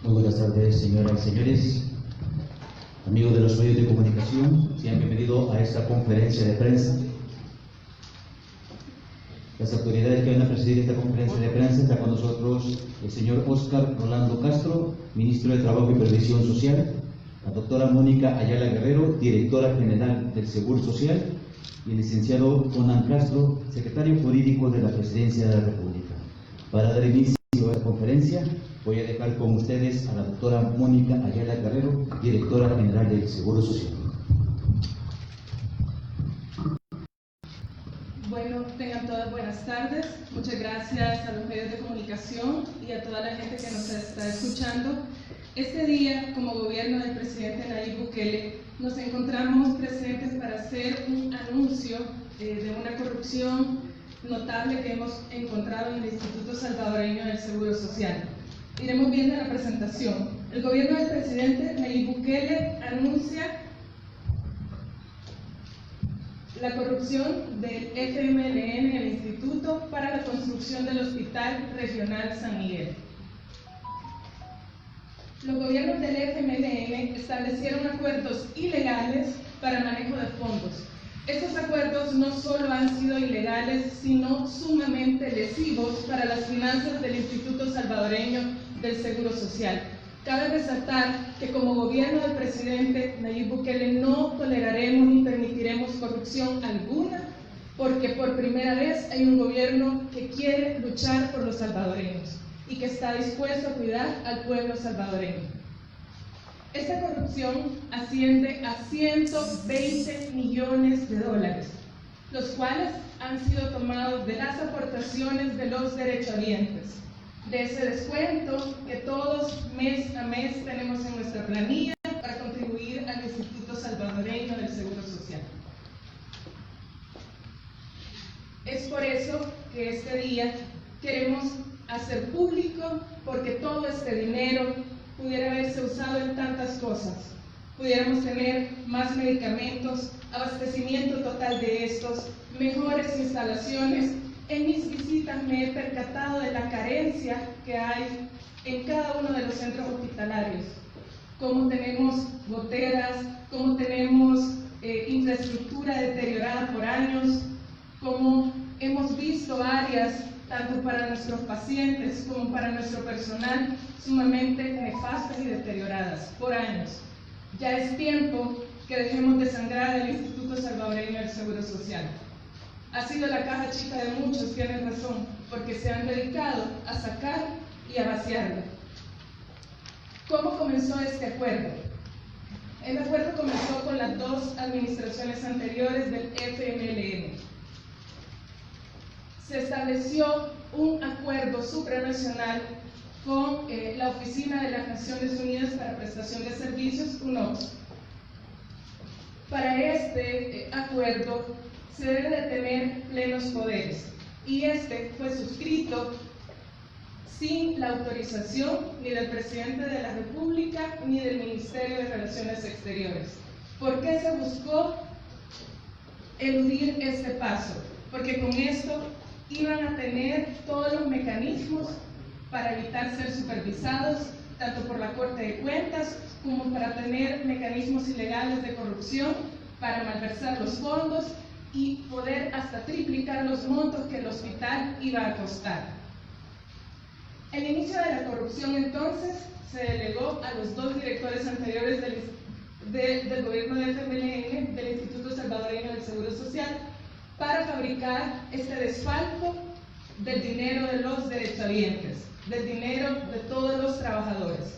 Muy buenas tardes, señoras y señores, amigos de los medios de comunicación, sean bienvenidos a esta conferencia de prensa. Las autoridades que van a presidir esta conferencia de prensa está con nosotros el señor Óscar Rolando Castro, ministro de Trabajo y Previsión Social, la doctora Mónica Ayala Guerrero, directora general del Seguro Social, y el licenciado Conan Castro, secretario jurídico de la Presidencia de la República. Para dar inicio a la conferencia, voy a dejar con ustedes a la doctora Mónica Ayala Guerrero, directora general del Seguro Social. Bueno, tengan todas buenas tardes. Muchas gracias a los medios de comunicación y a toda la gente que nos está escuchando. Este día, como gobierno del presidente Nayib Bukele, nos encontramos presentes para hacer un anuncio de una corrupción notable que hemos encontrado en el Instituto Salvadoreño del Seguro Social. Iremos viendo la presentación. El gobierno del presidente Nayib Bukele anuncia la corrupción del FMLN en el Instituto para la construcción del Hospital Regional San Miguel. Los gobiernos del FMLN establecieron acuerdos ilegales para manejo de fondos. Estos acuerdos no solo han sido ilegales, sino sumamente lesivos para las finanzas del Instituto Salvadoreño del Seguro Social. Cabe resaltar que como gobierno del presidente Nayib Bukele no toleraremos ni permitiremos corrupción alguna, porque por primera vez hay un gobierno que quiere luchar por los salvadoreños y que está dispuesto a cuidar al pueblo salvadoreño. Esta corrupción asciende a 120 millones de dólares, los cuales han sido tomados de las aportaciones de los derechohabientes, de ese descuento que todos mes a mes tenemos en nuestra planilla para contribuir al Instituto Salvadoreño del Seguro Social. Es por eso que este día queremos hacer público, porque todo este dinero pudiera haberse usado en tantas cosas. Pudiéramos tener más medicamentos, abastecimiento total de estos, mejores instalaciones. En mis visitas me he percatado de la carencia que hay en cada uno de los centros hospitalarios. Cómo tenemos goteras, cómo tenemos infraestructura deteriorada por años, cómo hemos visto áreas, tanto para nuestros pacientes como para nuestro personal, sumamente nefastas y deterioradas por años. Ya es tiempo que dejemos de sangrar el Instituto Salvadoreño del Seguro Social. Ha sido la caja chica de muchos, tienen razón, porque se han dedicado a sacar y a vaciarlo. ¿Cómo comenzó este acuerdo? El acuerdo comenzó con las dos administraciones anteriores del FMLN. Se estableció un acuerdo supranacional con la Oficina de las Naciones Unidas para Prestación de Servicios, UNOPS. Para este acuerdo se debe de tener plenos poderes, y este fue suscrito sin la autorización ni del presidente de la República ni del Ministerio de Relaciones Exteriores. ¿Por qué se buscó eludir este paso? Porque con esto iban a tener todos los mecanismos para evitar ser supervisados, tanto por la Corte de Cuentas como para tener mecanismos ilegales de corrupción, para malversar los fondos y poder hasta triplicar los montos que el hospital iba a costar. El inicio de la corrupción entonces se delegó a los dos directores anteriores del gobierno del FMLN, del Instituto Salvadoreño del Seguro Social, para fabricar este desfalco del dinero de los derechohabientes, del dinero de todos los trabajadores.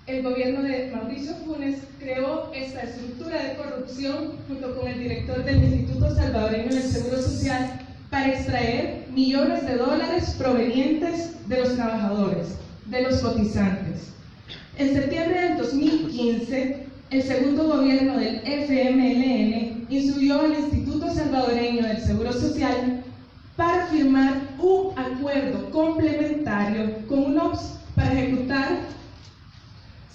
El gobierno de Mauricio Funes creó esta estructura de corrupción junto con el director del Instituto Salvadoreño del Seguro Social para extraer millones de dólares provenientes de los trabajadores, de los cotizantes. En septiembre del 2015, el segundo gobierno del FMLN instruyó al Instituto Salvadoreño del Seguro Social para firmar un acuerdo complementario con UNOPS para ejecutar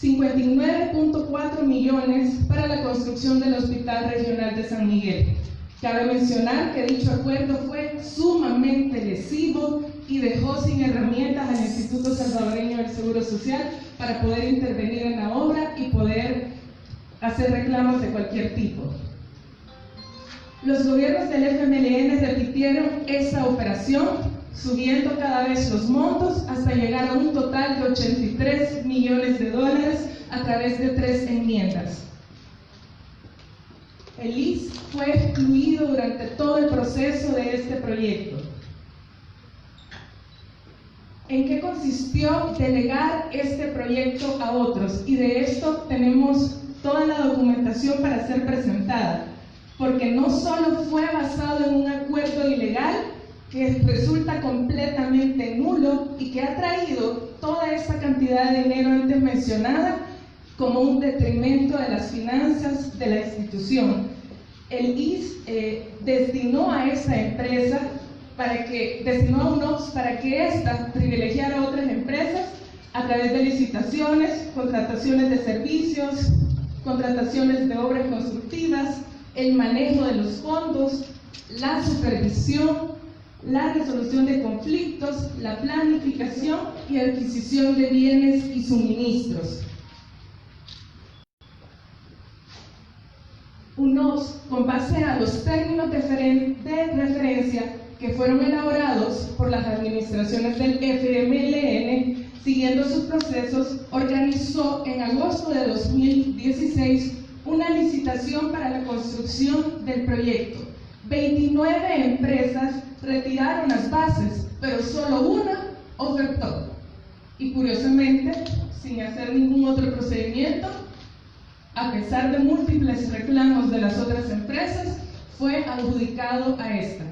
59.4 millones para la construcción del Hospital Regional de San Miguel. Cabe mencionar que dicho acuerdo fue sumamente lesivo y dejó sin herramientas al Instituto Salvadoreño del Seguro Social para poder intervenir en la obra y poder hacer reclamos de cualquier tipo. Los gobiernos del FMLN repitieron esta operación, subiendo cada vez los montos hasta llegar a un total de 83 millones de dólares a través de 3 enmiendas. El IS fue excluido durante todo el proceso de este proyecto. ¿En qué consistió delegar este proyecto a otros? Y de esto tenemos toda la documentación para ser presentada, porque no solo fue basado en un acuerdo ilegal que resulta completamente nulo y que ha traído toda esta cantidad de dinero antes mencionada como un detrimento de las finanzas de la institución. El IS destinó a esta empresa destinó a UNOPS para que ésta privilegiara a otras empresas a través de licitaciones, contrataciones de servicios, contrataciones de obras constructivas, el manejo de los fondos, la supervisión, la resolución de conflictos, la planificación y adquisición de bienes y suministros. UNOPS, con base a los términos de referencia que fueron elaborados por las administraciones del FMLN, siguiendo sus procesos, organizó en agosto de 2016 una licitación para la construcción del proyecto. 29 empresas retiraron las bases, pero solo una ofertó. Y curiosamente, sin hacer ningún otro procedimiento, a pesar de múltiples reclamos de las otras empresas, fue adjudicado a esta.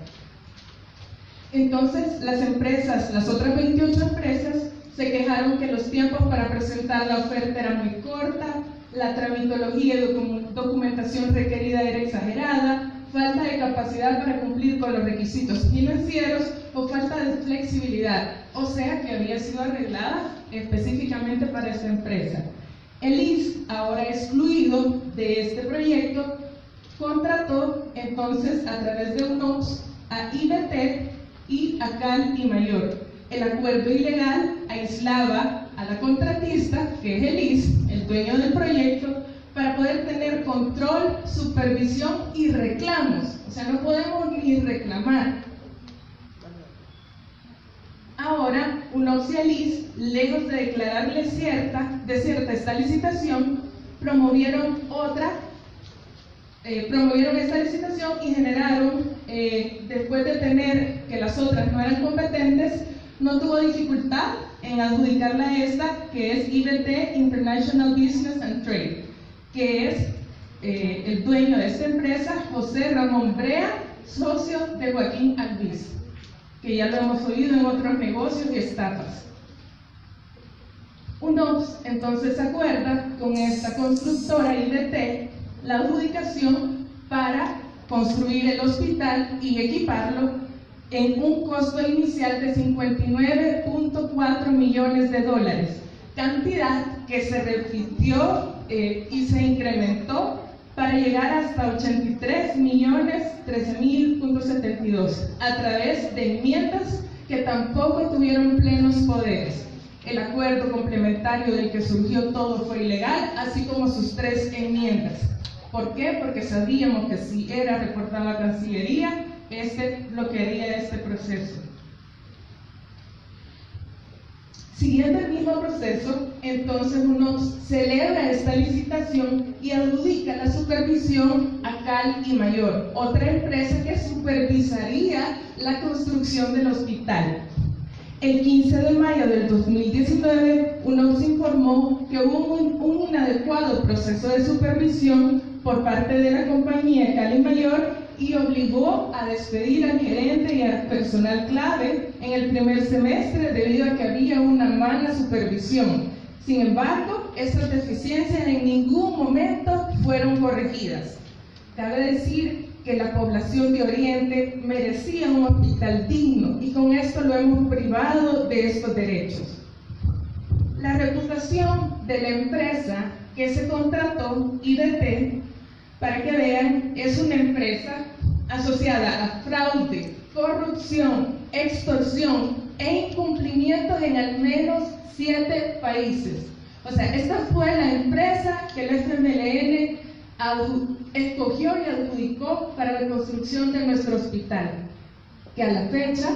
Entonces, las otras 28 empresas se quejaron que los tiempos para presentar la oferta eran muy corta, la tramitología y documentación requerida era exagerada, falta de capacidad para cumplir con los requisitos financieros o falta de flexibilidad, o sea que había sido arreglada específicamente para esta empresa. El IS, ahora excluido de este proyecto, contrató entonces a través de UNOPS a IBT y a Cal y Mayor. El acuerdo ilegal aislaba a la contratista, que es el IS, el dueño del proyecto, para poder tener control, supervisión y reclamos. O sea, no podemos ni reclamar. Ahora, UNOPS y el IS, lejos de declararle desierta esta licitación, promovieron esta licitación y generaron, después de tener que las otras no eran competentes, no tuvo dificultad en adjudicarla a esta, que es IBT, International Business and Trade, que es el dueño de esta empresa, José Ramón Brea, socio de Joaquín Albiz, que ya lo hemos oído en otros negocios y estafas. UNOPS entonces acuerda con esta constructora IBT la adjudicación para construir el hospital y equiparlo en un costo inicial de 59.4 millones de dólares, cantidad que se repitió y se incrementó para llegar hasta 83.013.072 a través de enmiendas que tampoco tuvieron plenos poderes. El acuerdo complementario del que surgió todo fue ilegal, así como sus 3 enmiendas. ¿Por qué? Porque sabíamos que si era reportada a Cancillería, bloquearía este proceso. Siguiendo el mismo proceso, entonces uno celebra esta licitación y adjudica la supervisión a Cal y Mayor, otra empresa que supervisaría la construcción del hospital. El 15 de mayo del 2019, UNOPS informó que hubo un inadecuado proceso de supervisión por parte de la compañía Cal y Mayor y obligó a despedir al gerente y al personal clave en el primer semestre debido a que había una mala supervisión. Sin embargo, estas deficiencias en ningún momento fueron corregidas. Cabe decir que la población de Oriente merecía un hospital digno y con esto lo hemos privado de estos derechos. La reputación de la empresa que se contrató, IBT, para que vean, es una empresa asociada a fraude, corrupción, extorsión, e incumplimientos en al menos 7 países. O sea, esta fue la empresa que el FMLN escogió y adjudicó para la construcción de nuestro hospital, que a la fecha,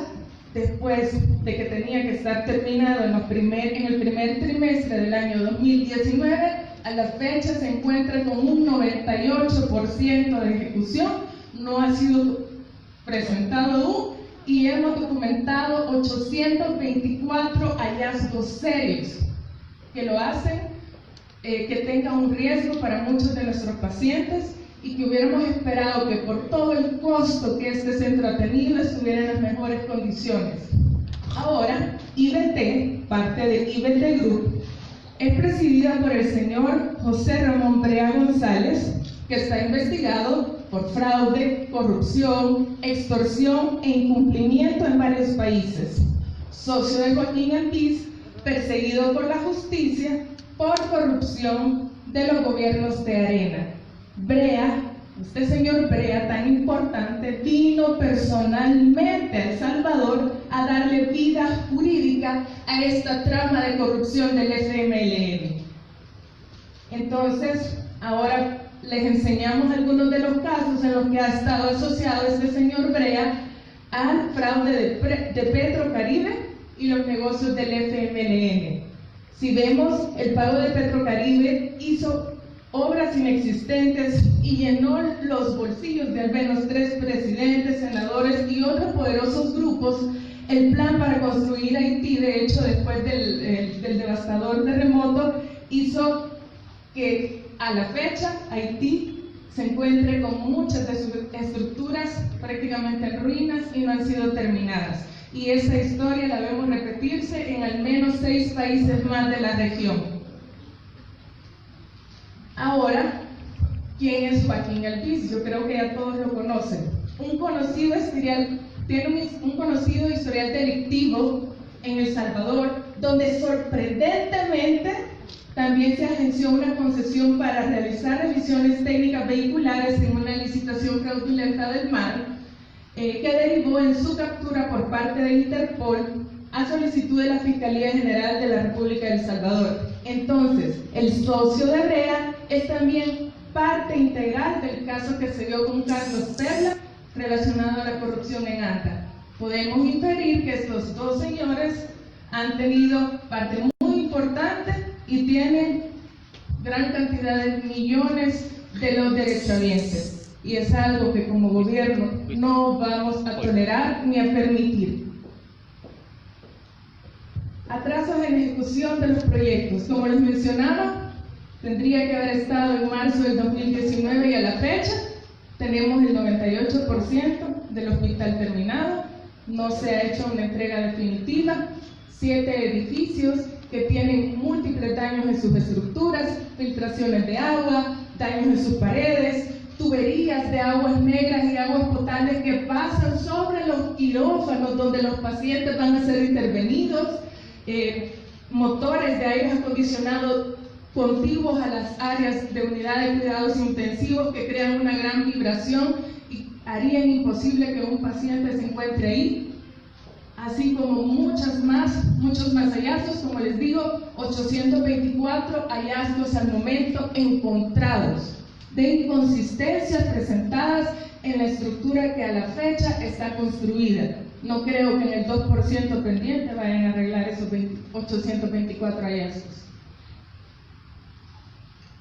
después de que tenía que estar terminado en el primer trimestre del año 2019, a la fecha se encuentra con un 98% de ejecución, no ha sido presentado aún y hemos documentado 824 hallazgos serios que lo hacen que tenga un riesgo para muchos de nuestros pacientes y que hubiéramos esperado que por todo el costo que este centro ha tenido estuviera en las mejores condiciones. Ahora, IBT, parte de IBT Group, es presidida por el señor José Ramón Brea González, que está investigado por fraude, corrupción, extorsión e incumplimiento en varios países. Socio de Joaquín Albiz, perseguido por la justicia por corrupción de los gobiernos de Arena. Brea, este señor Brea tan importante, vino personalmente a El Salvador a darle vida jurídica a esta trama de corrupción del FMLN. Entonces, ahora les enseñamos algunos de los casos en los que ha estado asociado este señor Brea al fraude de Petrocaribe y los negocios del FMLN. Si vemos, el pago de Petrocaribe hizo obras inexistentes y llenó los bolsillos de al menos 3 presidentes, senadores y otros poderosos grupos. El plan para construir Haití, de hecho, después del devastador terremoto, hizo que a la fecha Haití se encuentre con muchas de sus estructuras prácticamente en ruinas y no han sido terminadas. Y esta historia la vemos repetirse en al menos 6 países más de la región. Ahora, ¿quién es Joaquín Albiz? Yo creo que ya todos lo conocen. Tiene un conocido historial delictivo en El Salvador, donde sorprendentemente también se agenció una concesión para realizar revisiones técnicas vehiculares en una licitación fraudulenta del mar, que derivó en su captura por parte de Interpol a solicitud de la Fiscalía General de la República de El Salvador. Entonces, el socio de Brea es también parte integral del caso que se dio con Carlos Perla relacionado a la corrupción en ANTA. Podemos inferir que estos dos señores han tenido parte muy importante y tienen gran cantidad de millones de los derechohabientes. Y es algo que como gobierno no vamos a tolerar ni a permitir. Atrasos en ejecución de los proyectos. Como les mencionaba, tendría que haber estado en marzo del 2019 y a la fecha tenemos el 98% del hospital terminado. No se ha hecho una entrega definitiva. 7 edificios que tienen múltiples daños en sus estructuras, filtraciones de agua, daños en sus paredes, tuberías de aguas negras y aguas potables que pasan sobre los quirófanos donde los pacientes van a ser intervenidos, motores de aire acondicionado contiguos a las áreas de unidad de cuidados intensivos que crean una gran vibración y harían imposible que un paciente se encuentre ahí, así como muchos más hallazgos, como les digo, 824 hallazgos al momento encontrados de inconsistencias presentadas en la estructura que a la fecha está construida. No creo que en el 2% pendiente vayan a arreglar esos 824 hallazgos.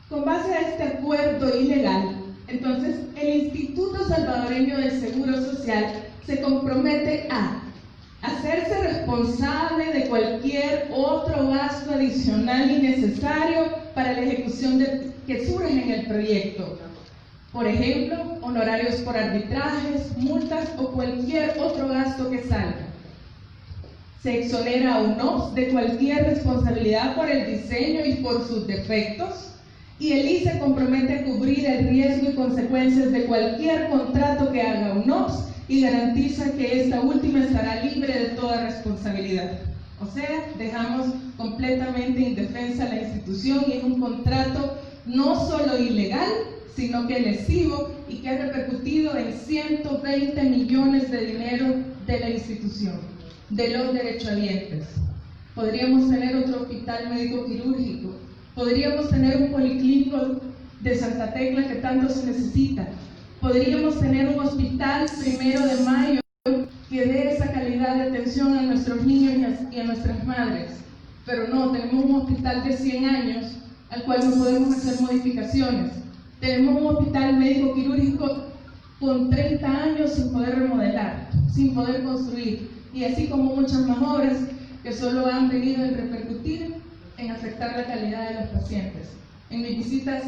Con base a este acuerdo ilegal, entonces el Instituto Salvadoreño del Seguro Social se compromete a hacerse responsable de cualquier otro gasto adicional innecesario para la ejecución que surge en el proyecto. Por ejemplo, honorarios por arbitrajes, multas o cualquier otro gasto que salga. Se exonera a UNOPS de cualquier responsabilidad por el diseño y por sus defectos. Y el ICE compromete a cubrir el riesgo y consecuencias de cualquier contrato que haga UNOPS y garantiza que esta última estará libre de toda responsabilidad. O sea, dejamos completamente indefensa la institución y es un contrato no solo ilegal, sino que lesivo y que ha repercutido en 120 millones de dinero de la institución. de los derechohabientes. Podríamos tener otro hospital médico quirúrgico, podríamos tener un policlínico de Santa Tecla que tanto se necesita, podríamos tener un hospital 1 de Mayo que dé esa calidad de atención a nuestros niños y a nuestras madres, pero no, tenemos un hospital de 100 años al cual no podemos hacer modificaciones. Tenemos un hospital médico quirúrgico con 30 años sin poder remodelar, sin poder construir, y así como muchas más obras que solo han venido a repercutir en afectar la calidad de los pacientes. En mis visitas,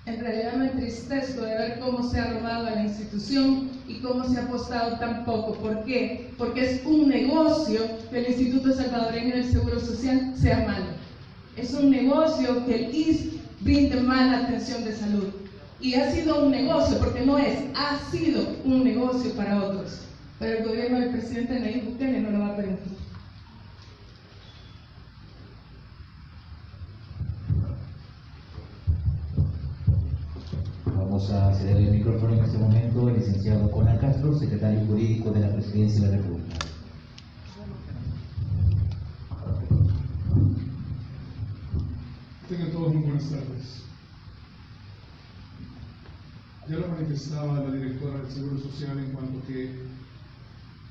en realidad me entristezco de ver cómo se ha robado a la institución y cómo se ha apostado tan poco. ¿Por qué? Porque es un negocio que el Instituto Salvadoreño del Seguro Social sea malo. Es un negocio que el ISS brinde mala atención de salud. Y ha sido un negocio, porque no es, ha sido un negocio para otros. Pero el gobierno del presidente Nayib Bukele no lo va a permitir. Vamos a ceder el micrófono en este momento al licenciado Conan Castro, secretario jurídico de la Presidencia de la República. Tengan todos muy buenas tardes. Ya lo manifestaba la directora del Seguro Social en cuanto que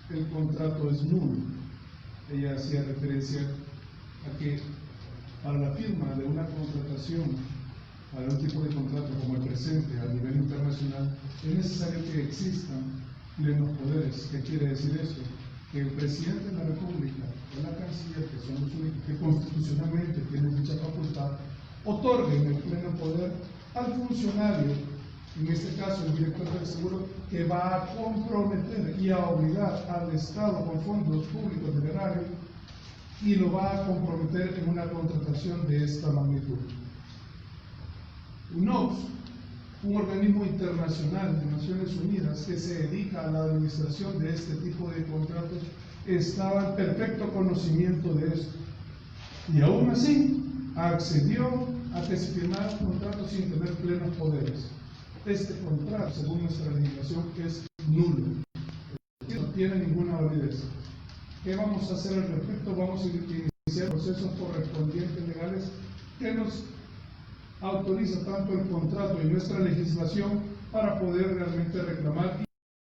el contrato es nulo. Ella hacía referencia a que para la firma de una contratación, para un tipo de contrato como el presente a nivel internacional, es necesario que existan plenos poderes. ¿Qué quiere decir eso? Que el presidente de la República o la canciller, que son los únicos que constitucionalmente tienen dicha facultad, otorguen el pleno poder al funcionario, en este caso el director del seguro, que va a comprometer y a obligar al Estado con fondos públicos del erario y lo va a comprometer en una contratación de esta magnitud. UNOPS, un organismo internacional de Naciones Unidas que se dedica a la administración de este tipo de contratos, estaba en perfecto conocimiento de esto y aún así accedió a que se firmara un contrato sin tener plenos poderes. Este contrato, según nuestra legislación, es nulo, no tiene ninguna validez. ¿Qué vamos a hacer al respecto? Vamos a iniciar procesos correspondientes legales que nos autoriza tanto el contrato y nuestra legislación para poder realmente reclamar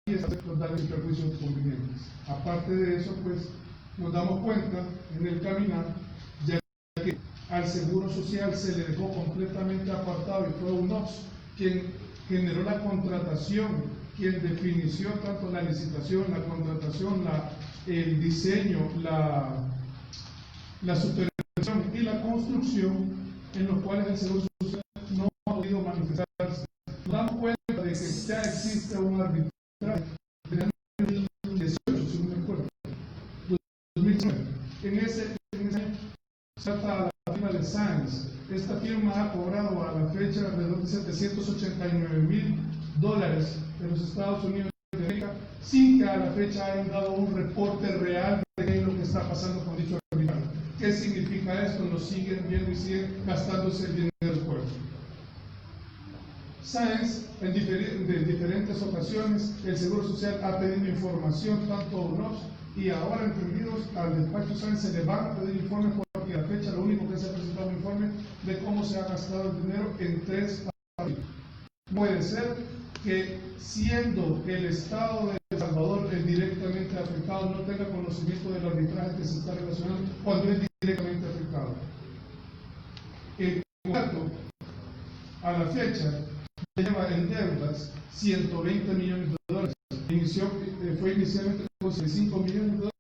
y los daños y perjuicios convenientes. Aparte de eso, pues nos damos cuenta en el caminar, ya que al Seguro Social se le dejó completamente apartado y fue UNOPS quien generó la contratación, quien definió tanto la licitación, la contratación, el diseño, la supervisión y la construcción, en los cuales el Seguro Social no ha podido manifestarse. Nos damos cuenta de que ya existe un arbitraje de 2018, si no me acuerdo, 2019. En ese año se trata la firma de Sáenz. Esta firma ha cobrado a la fecha alrededor de $789,000 de los Estados Unidos de América, sin que a la fecha hayan dado un reporte real de qué es lo que está pasando con dicho arbitraje. ¿Qué significa esto? Nos siguen viendo y siguen gastándose el dinero del pueblo. Sáenz, en diferentes ocasiones, el Seguro Social ha pedido información tanto a UNOPS y ahora entendidos al despacho Sáenz se le van a pedir informes porque a la fecha lo único que se ha presentado un informe de cómo se ha gastado el dinero en 3 partidos. Puede ser que siendo el Estado de El Salvador el directamente afectado no tenga conocimiento del arbitraje que se está relacionando cuando es directamente afectado. El contrato a la fecha lleva en deudas $120 millones. Fue inicialmente con $65 millones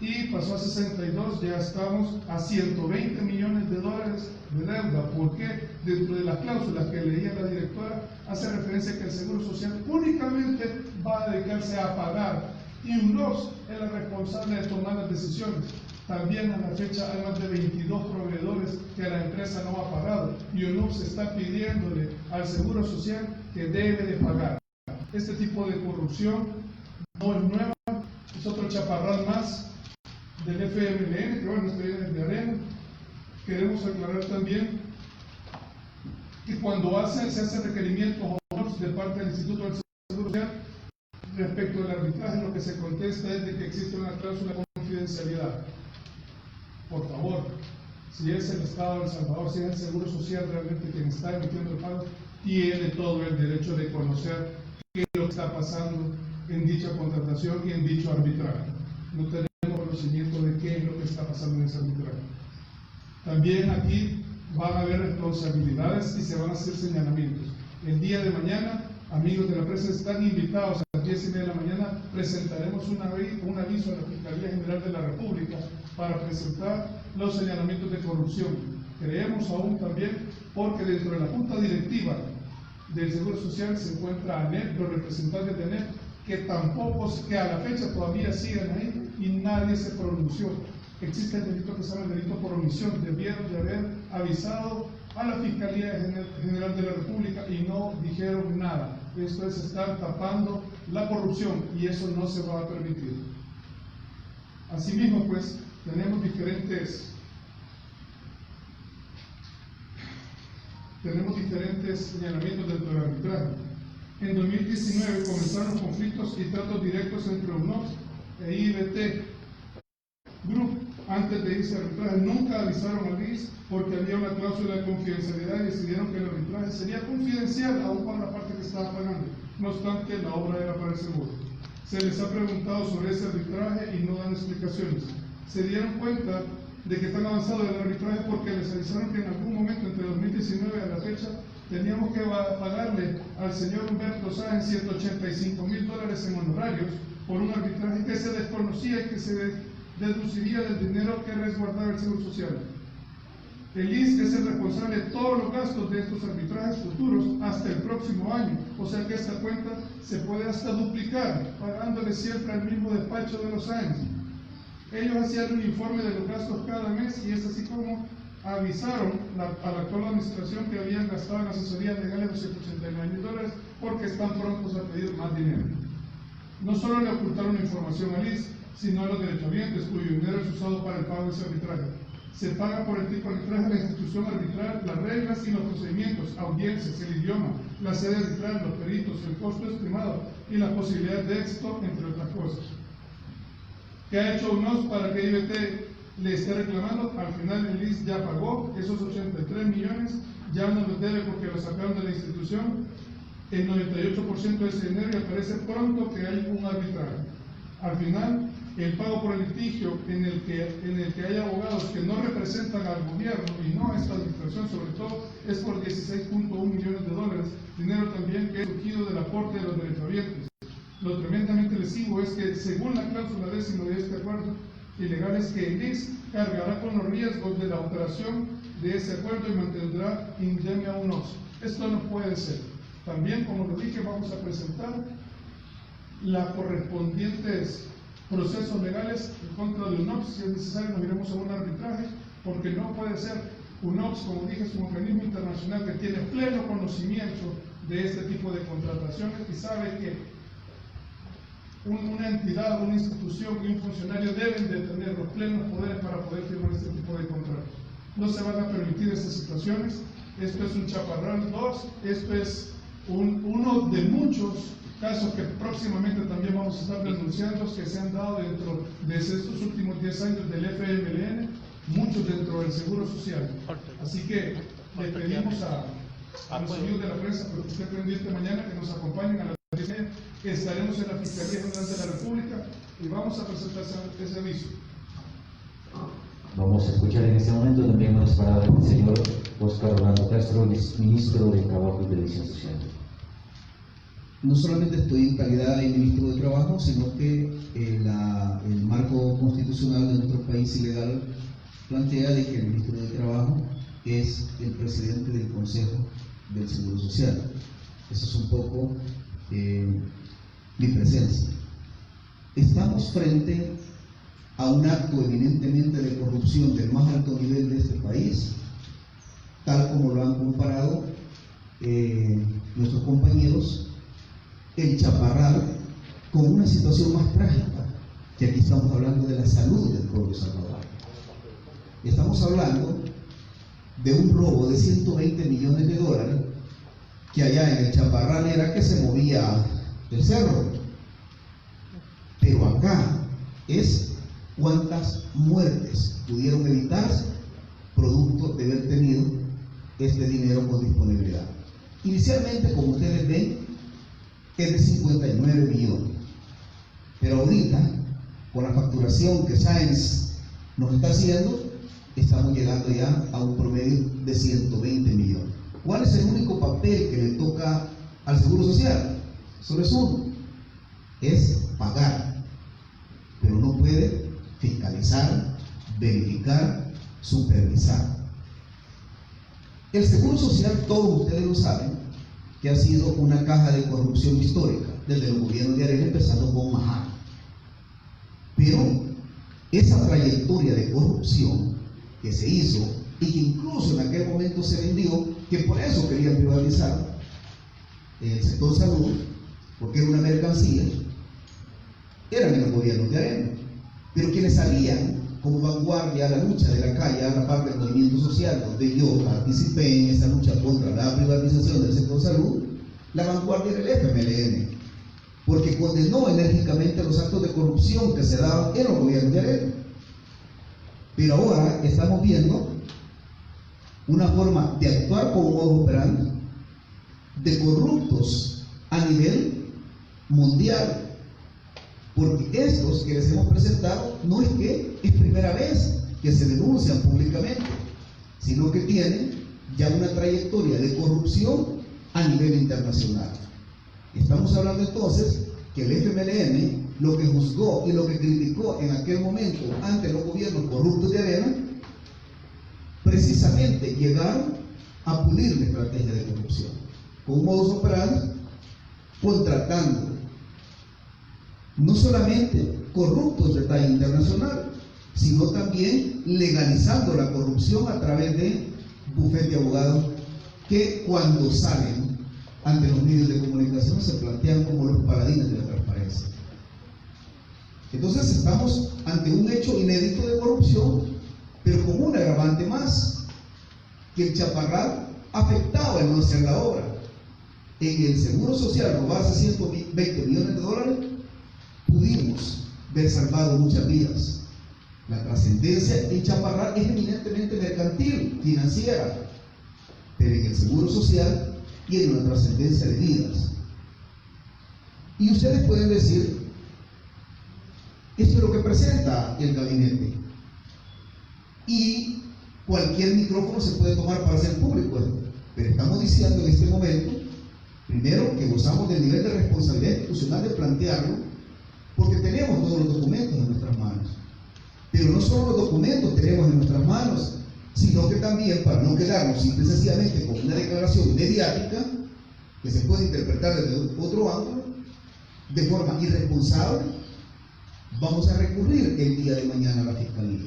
y pasó a 62, ya estamos a $120 millones de deuda. ¿Por qué? Dentro de las cláusulas que leía la directora, hace referencia a que el Seguro Social únicamente va a dedicarse a pagar y UNOPS es la responsable de tomar las decisiones. También a la fecha hay más de 22 proveedores que la empresa no ha pagado y UNOPS está pidiéndole al Seguro Social que debe de pagar. Este tipo de corrupción no es nueva, es otro chaparral más del FMLN, que bueno, estoy desde Arena. Queremos aclarar también que cuando se hace requerimiento de parte del Instituto del Seguro Social, Respecto al arbitraje, lo que se contesta es de que existe una cláusula de confidencialidad. Por favor, si es el Estado de El Salvador, si es el Seguro Social realmente quien está emitiendo el pago, tiene todo el derecho de conocer qué es lo que está pasando en dicha contratación y en dicho arbitraje. No tenemos conocimiento de qué es lo que está pasando en ese arbitraje. También aquí van a haber responsabilidades y se van a hacer señalamientos. El día de mañana, amigos de la prensa, están invitados a las 10:30 de la mañana. Presentaremos un aviso a la Fiscalía General de la República para presentar los señalamientos de corrupción. Creemos aún también, porque dentro de la Junta Directiva del Seguro Social se encuentra ANEP, los representantes de ANEP, que a la fecha todavía siguen ahí y nadie se pronunció. Existe el delito que se llama el delito por omisión. Debieron de haber avisado a la Fiscalía General de la República y no dijeron nada. Esto es estar tapando la corrupción y eso no se va a permitir. Asimismo, pues, tenemos diferentes señalamientos dentro del arbitraje. En 2019 comenzaron los conflictos y tratos directos entre UNOPS e IBT Group. Antes de irse al arbitraje, nunca avisaron al IS porque había una cláusula de confidencialidad y decidieron que el arbitraje sería confidencial, aún para la parte que estaba pagando. No obstante, la obra era para el seguro. Se les ha preguntado sobre ese arbitraje y no dan explicaciones. Se dieron cuenta de que tan avanzado el arbitraje porque les avisaron que en algún momento entre 2019 a la fecha teníamos que pagarle al señor Humberto Sáenz $185,000 en honorarios por un arbitraje que se desconocía y que se deduciría del dinero que resguardaba el Seguro Social. El IS es el responsable de todos los gastos de estos arbitrajes futuros hasta el próximo año, o sea que esta cuenta se puede hasta duplicar, pagándole siempre al mismo despacho de los Sáenz. Ellos hacían un informe de los gastos cada mes y es así como avisaron a la actual administración que habían gastado en asesorías legales $289,000 porque están prontos a pedir más dinero. No solo le ocultaron información al IS, sino a los derechohabientes, cuyo dinero es usado para el pago de ese arbitraje. Se paga por el tipo de arbitraje la institución arbitral, las reglas y los procedimientos, audiencias, el idioma, la sede arbitral, los peritos, el costo estimado y las posibilidades de éxito, entre otras cosas. ¿Qué ha hecho UNOPS para que IBT le esté reclamando? Al final el IS ya pagó esos 83 millones, ya no los debe porque lo sacaron de la institución, el 98% de ese dinero y aparece pronto que hay un arbitraje. Al final, el pago por el litigio en el que hay abogados que no representan al gobierno y no a esta administración, sobre todo, es por $16.1 millones, dinero también que es surgido del aporte de los derechohabientes. Lo tremendamente lesivo es que, según la cláusula 10ª de este acuerdo ilegal, es que el IS cargará con los riesgos de la operación de ese acuerdo y mantendrá indemne a UNOPS. Esto no puede ser. También, como lo dije, vamos a presentar las correspondientes procesos legales en contra de UNOPS. Si es necesario, nos iremos a un arbitraje, porque no puede ser. UNOPS, como dije, es un organismo internacional que tiene pleno conocimiento de este tipo de contrataciones y sabe que una entidad, una institución y un funcionario deben de tener los plenos poderes para poder firmar este tipo de contratos. No se van a permitir estas situaciones. Esto es un chaparral 2, esto es uno de muchos casos que próximamente también vamos a estar denunciando, que se han dado dentro de estos últimos 10 años del FMLN, muchos dentro del Seguro Social. Así que le pedimos a los amigos de la prensa, pero que esté pendiente mañana, que nos acompañen a la que estaremos en la Fiscalía General de la República y vamos a presentar ese aviso. Vamos a escuchar en este momento también unas palabras del señor Óscar Rolando Castro, ministro de Trabajo y Previsión Social. No solamente estoy en calidad de ministro de Trabajo, sino que el marco constitucional de nuestro país y legal plantea de que el ministro de Trabajo es el presidente del Consejo del Seguro Social. Eso es un poco mi presencia. Estamos frente a un acto eminentemente de corrupción del más alto nivel de este país, tal como lo han comparado nuestros compañeros, el chaparral con una situación más trágica, que aquí estamos hablando de la salud del pueblo salvadoreño. Estamos hablando de un robo de $120 millones que allá en el chaparral era que se movía el cerro, Pero acá es cuántas muertes pudieron evitarse producto de haber tenido este dinero con disponibilidad. Inicialmente, como ustedes ven, es de 59 millones. Pero ahorita, con la facturación que Sáenz nos está haciendo, estamos llegando ya a un promedio de 120 millones. ¿Cuál es el único papel que le toca al Seguro Social? Solo es uno, es pagar, pero no puede fiscalizar, verificar, supervisar. El Seguro Social, todos ustedes lo saben, que ha sido una caja de corrupción histórica, desde el gobierno de Arena, empezando con Majara. Pero esa trayectoria de corrupción que se hizo y que incluso en aquel momento se vendió, que por eso querían privatizar el sector salud, porque era una mercancía, eran en el gobierno de Arena. Pero quienes salían como vanguardia a la lucha de la calle, a la parte del movimiento social, donde yo participé en esa lucha contra la privatización del sector salud, la vanguardia era el FMLN, porque condenó enérgicamente los actos de corrupción que se daban en los gobiernos de Arena. Pero ahora estamos viendo una forma de actuar como modo operandi de corruptos a nivel mundial, porque estos que les hemos presentado no es que es primera vez que se denuncian públicamente, sino que tienen ya una trayectoria de corrupción a nivel internacional. Estamos hablando entonces que el FMLN lo que juzgó y lo que criticó en aquel momento ante los gobiernos corruptos de Arena, precisamente llegaron a pulir la estrategia de corrupción con modus operandi, contratando no solamente corruptos de talla internacional, sino también legalizando la corrupción a través de bufetes de abogados que cuando salen ante los medios de comunicación se plantean como los paladines de la transparencia. Entonces estamos ante un hecho inédito de corrupción, pero con un agravante más, que el Chaparral afectaba el no hacer la obra. En el Seguro Social robarse 120 millones de dólares, pudimos ver salvado muchas vidas. La trascendencia en Chaparral es eminentemente mercantil, financiera, pero en el Seguro Social tiene una trascendencia de vidas. Y ustedes pueden decir, esto es lo que presenta el gabinete, y cualquier micrófono se puede tomar para hacer público esto, pero estamos diciendo en este momento, primero, que gozamos del nivel de responsabilidad institucional de plantearlo, porque tenemos todos los documentos en nuestras manos. Pero no solo los documentos tenemos en nuestras manos, sino que también, para no quedarnos simple y sencillamente con una declaración mediática que se puede interpretar desde otro ángulo, de forma irresponsable, vamos a recurrir el día de mañana a la Fiscalía.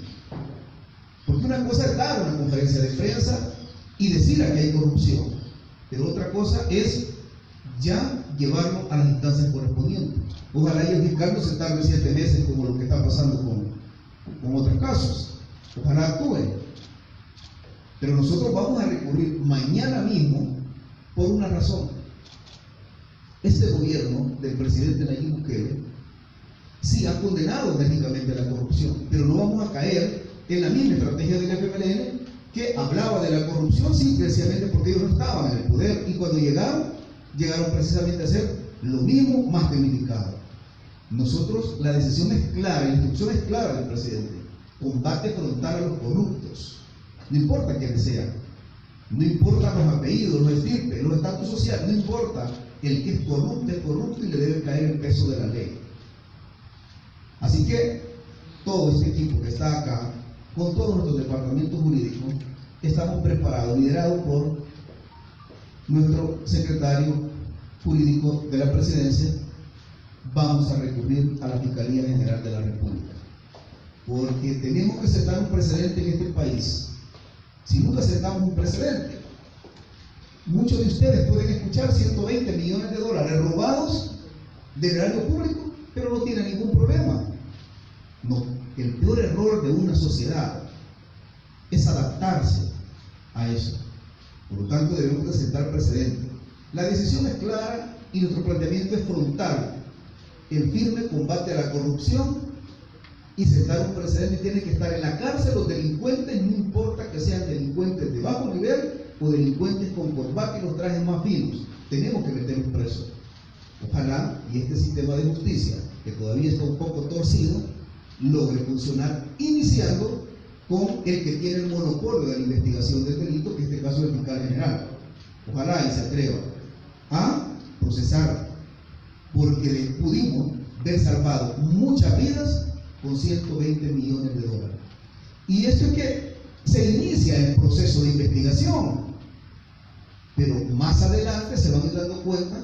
Porque una cosa es dar una conferencia de prensa y decir que hay corrupción, pero otra cosa es ya llevarlo a las instancias correspondientes. Ojalá y el fiscal no se tarde 7 meses como lo que está pasando con otros casos. Ojalá actúen. Pero nosotros vamos a recurrir mañana mismo por una razón. Este gobierno del presidente Nayib Bukele sí ha condenado enérgicamente la corrupción, pero no vamos a caer en la misma estrategia del FMLN que hablaba de la corrupción simplemente porque ellos no estaban en el poder, y cuando llegaron precisamente a hacer lo mismo más tecnificado. Nosotros, la decisión es clara, la instrucción es clara del presidente: combate frontal a los corruptos, no importa quiénes sean, no importa los apellidos, los estirpes, los estatus sociales, no importa, el que es corrupto y le debe caer el peso de la ley. Así que todo este equipo que está acá, con todos nuestros departamentos jurídicos, estamos preparados, liderados por nuestro secretario jurídico de la presidencia. Vamos a recurrir a la Fiscalía General de la República, porque tenemos que sentar un precedente en este país. Si nunca sentamos un precedente, muchos de ustedes pueden escuchar 120 millones de dólares robados del erario público, pero no tienen ningún problema. No, el peor error de una sociedad es adaptarse a eso. Por lo tanto, debemos de sentar precedente. La decisión es clara y nuestro planteamiento es frontal. el firme combate a la corrupción y sentar un precedente. Tienen que estar en la cárcel los delincuentes, no importa que sean delincuentes de bajo nivel o delincuentes con corbata y los trajes más finos. Tenemos que meterlos presos. Ojalá y este sistema de justicia, que todavía está un poco torcido, logre funcionar, iniciando con el que tiene el monopolio de la investigación del delito, que en este caso es el fiscal general. Ojalá y se atreva a procesar, porque le pudimos ver salvado muchas vidas con 120 millones de dólares. Y esto es que se inicia el proceso de investigación, pero más adelante se van a ir dando cuenta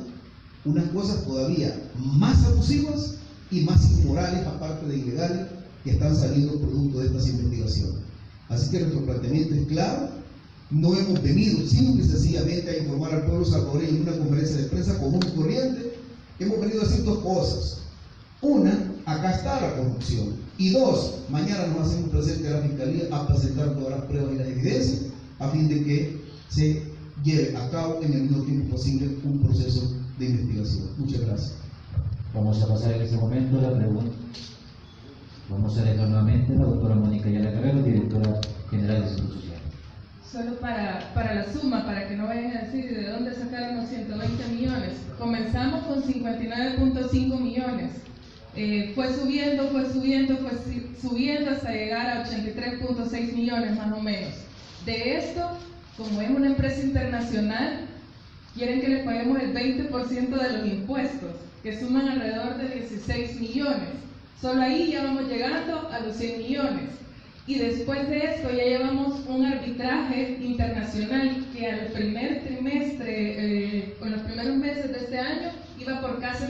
unas cosas todavía más abusivas y más inmorales, aparte de ilegales, que están saliendo producto de estas investigaciones. Así que nuestro planteamiento es claro. No hemos venido simple y sencillamente a informar al pueblo salvadoreño en una conferencia de prensa común y corriente. Hemos venido a hacer dos cosas. Una, acá está la corrupción. Y dos, mañana nos hacemos presente a la Fiscalía a presentar todas las pruebas y las evidencias a fin de que se lleve a cabo en el menor tiempo posible un proceso de investigación. Muchas gracias. Vamos a pasar en este momento a la pregunta. Vamos a dejar nuevamente a la doctora Mónica Ayala Guerrero, directora general de Seguro Social. Solo para la suma, para que no vayan a decir de dónde sacaron los 120 millones. Comenzamos con 59.5 millones. Fue subiendo hasta llegar a 83.6 millones más o menos. De esto, como es una empresa internacional, quieren que les paguemos el 20% de los impuestos, que suman alrededor de 16 millones. Solo ahí ya vamos llegando a los 100 millones. Y después de esto ya llevamos un arbitraje internacional que al primer trimestre, o en los primeros meses de este año, iba por casi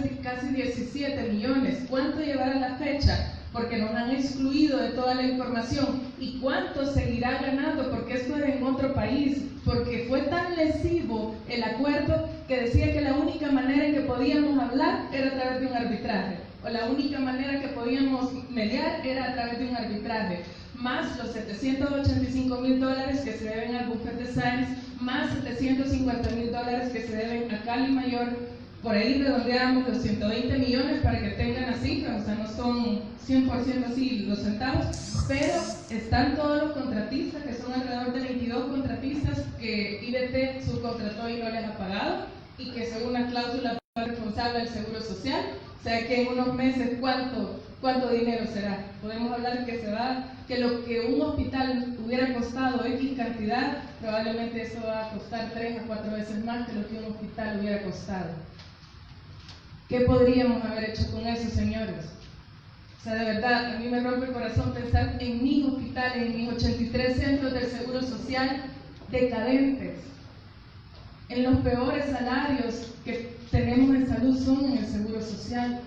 17 millones. ¿Cuánto llevará la fecha? Porque nos han excluido de toda la información. ¿Y cuánto seguirá ganando? Porque esto es en otro país. Porque fue tan lesivo el acuerdo que decía que la única manera en que podíamos hablar era a través de un arbitraje. O la única manera que podíamos mediar era a través de un arbitraje. Más los $785,000 que se deben al bufete de Sáenz, más $750,000 que se deben a Cali Mayor. Por ahí redondeamos los 120 millones para que tengan la cifra, o sea, no son 100% así los centavos, pero están todos los contratistas, que son alrededor de 22 contratistas que IDT subcontrató y no les ha pagado, y que según la cláusula responsable del Seguro Social, o sea que en unos meses, ¿cuánto dinero será? Podemos hablar que lo que un hospital hubiera costado X cantidad, probablemente eso va a costar 3 a 4 veces más que lo que un hospital hubiera costado. ¿Qué podríamos haber hecho con eso, señores? O sea, de verdad, a mí me rompe el corazón pensar en mis hospitales, en mis 83 centros del Seguro Social decadentes, en los peores salarios que tenemos en salud son en el Seguro Social.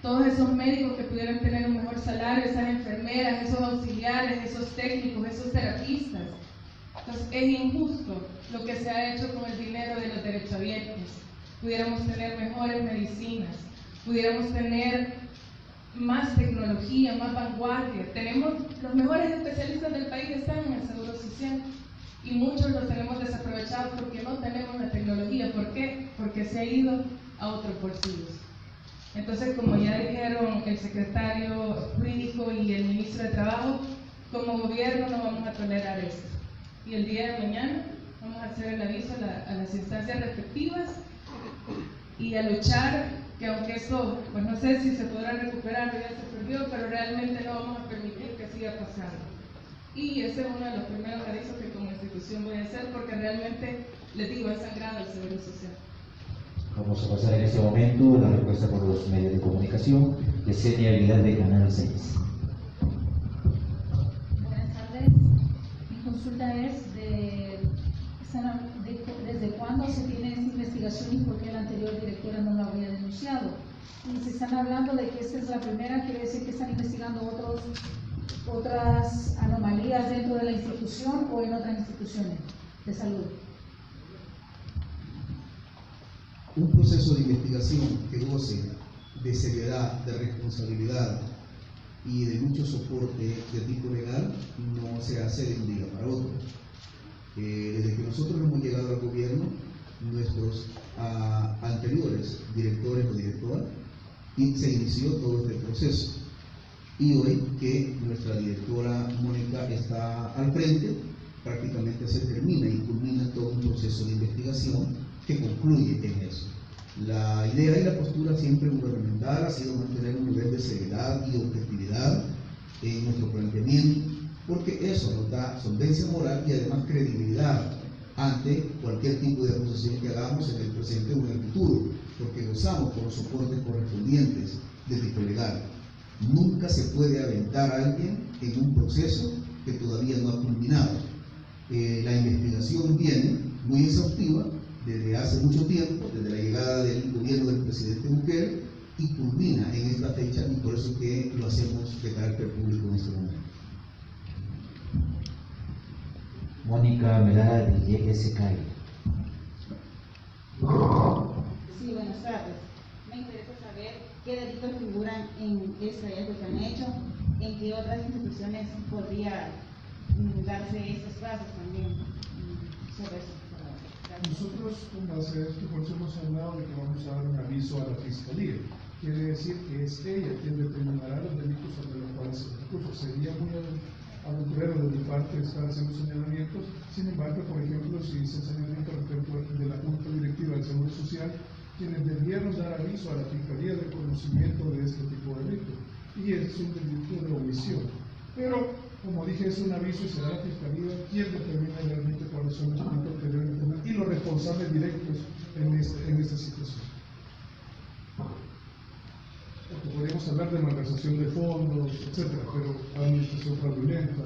Todos esos médicos que pudieran tener un mejor salario, esas enfermeras, esos auxiliares, esos técnicos, esos terapistas. Entonces, es injusto lo que se ha hecho con el dinero de los derechohabientes. Pudiéramos tener mejores medicinas, pudiéramos tener más tecnología, más vanguardia. Tenemos los mejores especialistas del país están en el Seguro Social y muchos los tenemos desaprovechados porque no tenemos la tecnología. ¿Por qué? Porque se ha ido a otros bolsillos. Entonces, como ya dijeron el secretario jurídico y el ministro de Trabajo, como gobierno no vamos a tolerar esto. Y el día de mañana vamos a hacer el aviso a las instancias respectivas y a luchar, que aunque esto, pues no sé si se podrá recuperar, ya se perdió, pero realmente no vamos a permitir que siga pasando. Y ese es uno de los primeros avisos que como institución voy a hacer, porque realmente, les digo, es sagrado el Seguro Social. Vamos a pasar en este momento la respuesta por los medios de comunicación. Yesenia Aguilar de Canal 6. Buenas tardes. Mi consulta es desde cuándo se tiene esta investigación y por qué la anterior directora no la había denunciado. Y se están hablando de que esta es la primera, quiere decir que están investigando otras anomalías dentro de la institución o en otras instituciones de salud. Un proceso de investigación que goce de seriedad, de responsabilidad y de mucho soporte de tipo legal no se hace de un día para otro. Desde que nosotros hemos llegado al gobierno, nuestros anteriores directores o directoras y se inició todo este proceso. Y hoy que nuestra directora Mónica está al frente, prácticamente se termina y culmina todo un proceso de investigación que concluye en eso. La idea y la postura siempre gubernamental ha sido mantener un nivel de seriedad y objetividad en nuestro planteamiento, porque eso nos da solvencia moral y además credibilidad ante cualquier tipo de acusación que hagamos en el presente o en el futuro, porque gozamos por los soportes correspondientes del tipo legal. Nunca se puede aventar a alguien en un proceso que todavía no ha culminado. La investigación viene muy exhaustiva desde hace mucho tiempo, desde la llegada del gobierno del presidente Bukele, y culmina en esta fecha, y por eso que lo hacemos de carácter público en este momento. Mónica Melara de YSK. Sí, buenas tardes. Me interesa saber qué delitos figuran en este hallazgo que han hecho, en qué otras instituciones podría darse estos casos también sobre eso. Nosotros, con base a esto, por eso hemos hablado de que vamos a dar un aviso a la Fiscalía. Quiere decir que es ella quien determinará los delitos sobre los cuales se recurre. Sería muy aventurero de mi parte estar haciendo señalamientos. Sin embargo, por ejemplo, si hice señalamiento respecto de la Junta Directiva del Seguro Social, quienes debieron dar aviso a la Fiscalía de conocimiento de este tipo de delito. Y es un delito de omisión. Pero, como dije, es un aviso y será la Fiscalía quien determina realmente cuáles son los delitos que deben tener y los responsables directos en esta situación. Porque podríamos hablar de malversación de fondos, etcétera, pero administración fraudulenta.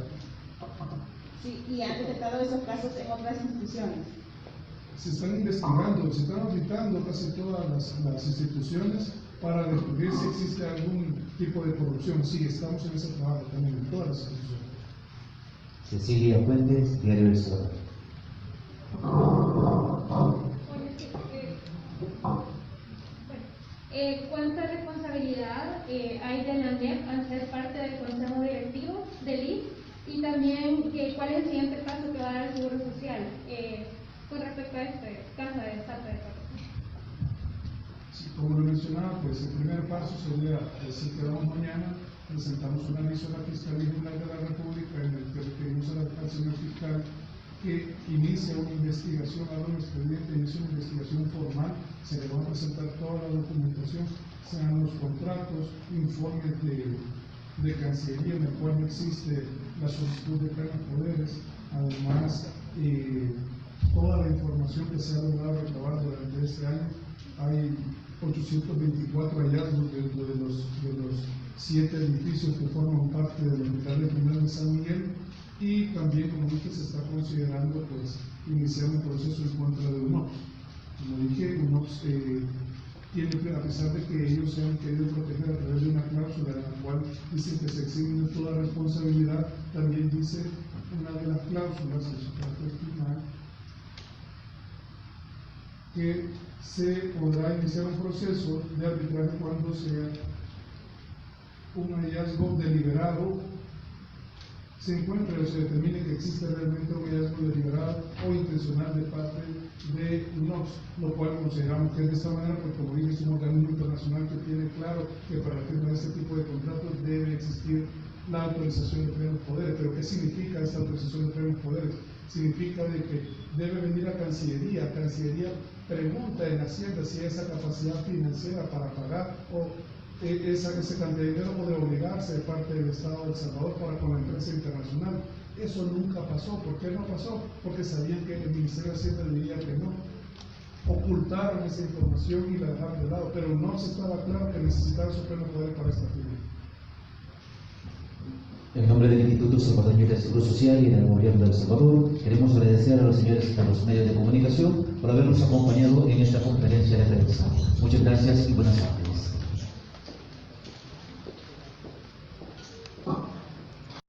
Sí, y han detectado esos casos en otras instituciones. Se están investigando, se están auditando casi todas las instituciones para descubrir si existe algún tipo de corrupción. Sí, estamos en ese trabajo también en todas las instituciones. Cecilia Fuentes, Diario El Salvador. ¿Cuánta responsabilidad hay de la ANDEP al ser parte del consejo directivo del IF? Y también, ¿cuál es el siguiente paso que va a dar el Seguro Social con respecto a este caso de falta de corrupción? Sí, como lo mencionaba, pues el primer paso sería, si quedamos mañana, presentamos un aviso a la Fiscalía General de la República en el que requerimos al señor fiscal que inicie una investigación, haga un expediente, inicie una investigación formal, se le va a presentar toda la documentación, sean los contratos, informes de Cancillería en el cual no existe la solicitud de plenos poderes, además toda la información que se ha logrado recabar durante este año. Hay 824 hallazgos dentro de los 7 edificios que forman parte del Hospital de Primero de San Miguel, y también, como dije, se está considerando pues iniciar un proceso en contra de UNOPS. Como dije, UNOPS tiene, a pesar de que ellos se han querido proteger a través de una cláusula en la cual dicen que se eximen de toda responsabilidad, también dice una de las cláusulas en su parte final que se podrá iniciar un proceso de arbitraje cuando sea un hallazgo deliberado, se encuentre o se determine que existe realmente un hallazgo deliberado o intencional de parte de UNOPS, lo cual consideramos que es de esta manera, porque como dije, es un organismo internacional que tiene claro que para firmar este tipo de contratos debe existir la autorización de plenos poderes. Pero ¿qué significa esta autorización de plenos poderes? Significa de que debe venir a Cancillería pregunta en Hacienda si hay esa capacidad financiera para pagar o ese cantidad de dinero, o de obligarse de parte del Estado de El Salvador para con la empresa internacional. Eso nunca pasó. ¿Por qué no pasó? Porque sabían que el Ministerio de Hacienda diría que no. Ocultaron esa información y la dejaron de lado, pero no se estaba claro que necesitaba su pleno poder para esta firma. En nombre del Instituto Salvadoreño del Seguro Social y del Gobierno de El Salvador, queremos agradecer a los señores de los medios de comunicación por habernos acompañado en esta conferencia de prensa. Muchas gracias y buenas tardes.